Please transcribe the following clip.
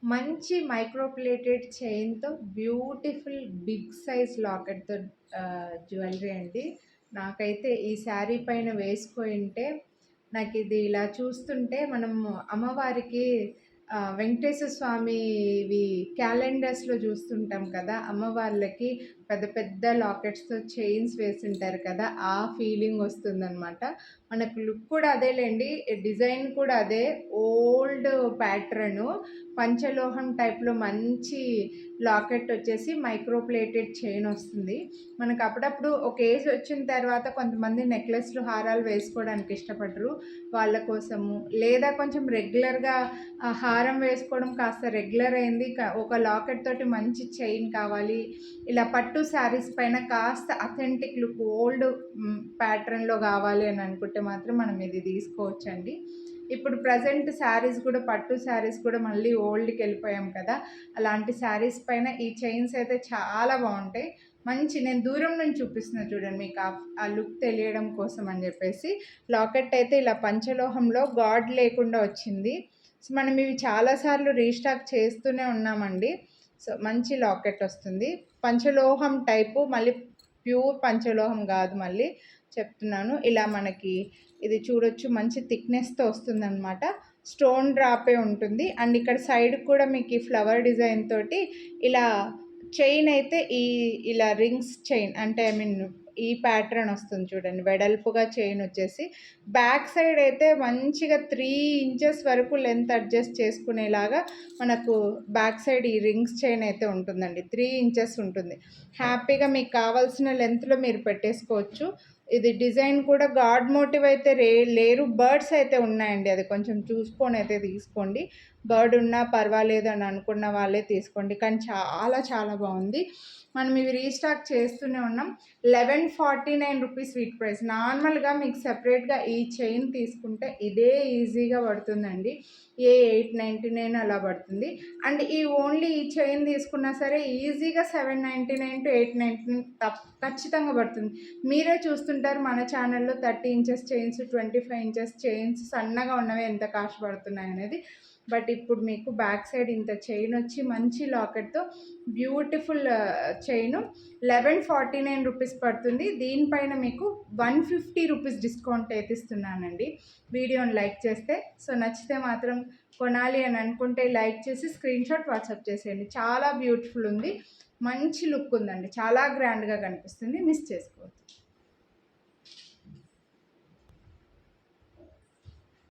మంచి micro plated చైన్‌తో beautiful big size లాకెట్‌తో జ్యువెలరీ అండి. నాకైతే ఈ శారీ పైన వేసుకొనుంటే నాకిది ఇలా చూస్తుంటే మనము అమ్మవారికి వెంకటేశ్వర స్వామివి క్యాలెండర్స్‌లో చూస్తుంటాం కదా! అమ్మవార్లకి పెద్ద పెద్ద లాకెట్స్‌తో చైన్స్ వేసుంటారు కదా! ఆ ఫీలింగ్ వస్తుందనమాట. మనకు లుక్ కూడా అదేలెండి. డిజైన్ కూడా అదే. ఓల్డ్ ప్యాటర్ను పంచలోహం టైప్‌లో మంచి లాకెట్ వచ్చేసి మైక్రో ప్లేటెడ్ చైన్ వస్తుంది. మనకు అప్పుడప్పుడు ఒక ఏజ్ వచ్చిన తర్వాత కొంతమంది నెక్లెస్‌లు, హారాలు వేసుకోవడానికి ఇష్టపడరు. వాళ్ళ కోసము లేదా కొంచెం రెగ్యులర్‌గా హారం వేసుకోవడం కాస్త రెగ్యులర్ అయింది. ఒక లాకెట్ తోటి మంచి చైన్ కావాలి. ఇలా పట్టు శారీస్ పైన కాస్త అథెంటిక్ లుక్ ఓల్డ్ ప్యాటర్న్‌లో కావాలి అని అనుకుంటే మాత్రం మనం ఇది తీసుకోవచ్చండి. ఇప్పుడు ప్రజెంట్ శారీస్ కూడా పట్టు శారీస్ కూడా మళ్ళీ ఓల్డ్‌కి వెళ్ళిపోయాం కదా! అలాంటి శారీస్ పైన ఈ చైన్స్ అయితే చాలా బాగుంటాయి. మంచి నేను దూరం నుంచి చూపిస్తున్నా చూడండి మీకు ఆ లుక్ తెలియడం కోసం అని చెప్పేసి. లాకెట్ అయితే ఇలా పంచలోహంలో గాడ్ లేకుండా వచ్చింది. సో మనం ఇవి చాలాసార్లు రీస్టాక్ చేస్తూనే ఉన్నామండి. సో మంచి లాకెట్ వస్తుంది. పంచలోహం టైపు, మళ్ళీ ప్యూర్ పంచలోహం కాదు, మళ్ళీ చెప్తున్నాను. ఇలా మనకి ఇది చూడొచ్చు, మంచి థిక్నెస్తో వస్తుందన్నమాట. స్టోన్ డ్రాపే ఉంటుంది. అండ్ ఇక్కడ సైడ్ కూడా మీకు ఈ ఫ్లవర్ డిజైన్ తోటి ఇలా చైన్ అయితే ఇలా రింగ్స్ చైన్ అంటే ఈ ప్యాటర్న్ వస్తుంది చూడండి. వెడల్పుగా చైన్ వచ్చేసి బ్యాక్ సైడ్ అయితే మంచిగా 3 ఇంచెస్ వరకు లెంత్ అడ్జస్ట్ చేసుకునేలాగా మనకు బ్యాక్ సైడ్ ఈ రింగ్స్ చైన్ అయితే ఉంటుందండి. 3 ఇంచెస్ ఉంటుంది. హ్యాపీగా మీకు కావాల్సిన లెంత్లో మీరు పెట్టేసుకోవచ్చు. ఇది డిజైన్ కూడా గాడ్ మోటివ్ అయితే లేరు, బర్డ్స్ అయితే ఉన్నాయండి. అది కొంచెం చూసుకొని అయితే తీసుకోండి. బర్డ్ ఉన్నా పర్వాలేదు అని అనుకున్న వాళ్ళే తీసుకోండి. కానీ చాలా చాలా బాగుంది. మనం ఇవి రీస్టాక్ చేస్తూనే ఉన్నాం. 1149 రూపీస్ స్వీట్ ప్రైస్. నార్మల్గా మీకు సెపరేట్గా ఈ చైన్ తీసుకుంటే ఇదే ఈజీగా పడుతుందండి. 899 అలా పడుతుంది. అండ్ ఈ ఓన్లీ ఈ చైన్ తీసుకున్నా సరే ఈజీగా 799 to 899 ఖచ్చితంగా పడుతుంది. మీరే చూస్తుంటారు మన ఛానల్లో 30 ఇంచెస్ చైన్స్, 25 ఇంచెస్ చైన్స్ సన్నగా ఉన్నవి ఎంత కాస్ట్ పడుతున్నాయి అనేది. బట్ ఇప్పుడు మీకు బ్యాక్ సైడ్ ఇంత చైన్ వచ్చి మంచి లాకెట్తో బ్యూటిఫుల్ చైను 1149 రూపీస్ పడుతుంది. దీనిపైన మీకు 150 రూపీస్ డిస్కౌంట్ అయితే ఇస్తున్నానండి వీడియోని లైక్ చేస్తే. సో నచ్చితే మాత్రం కొనాలి అని అనుకుంటే లైక్ చేసి స్క్రీన్ షాట్ వాట్సాప్ చేసేయండి. చాలా బ్యూటిఫుల్ ఉంది, మంచి లుక్ ఉందండి, చాలా గ్రాండ్గా కనిపిస్తుంది. మిస్ చేసుకోవద్దు.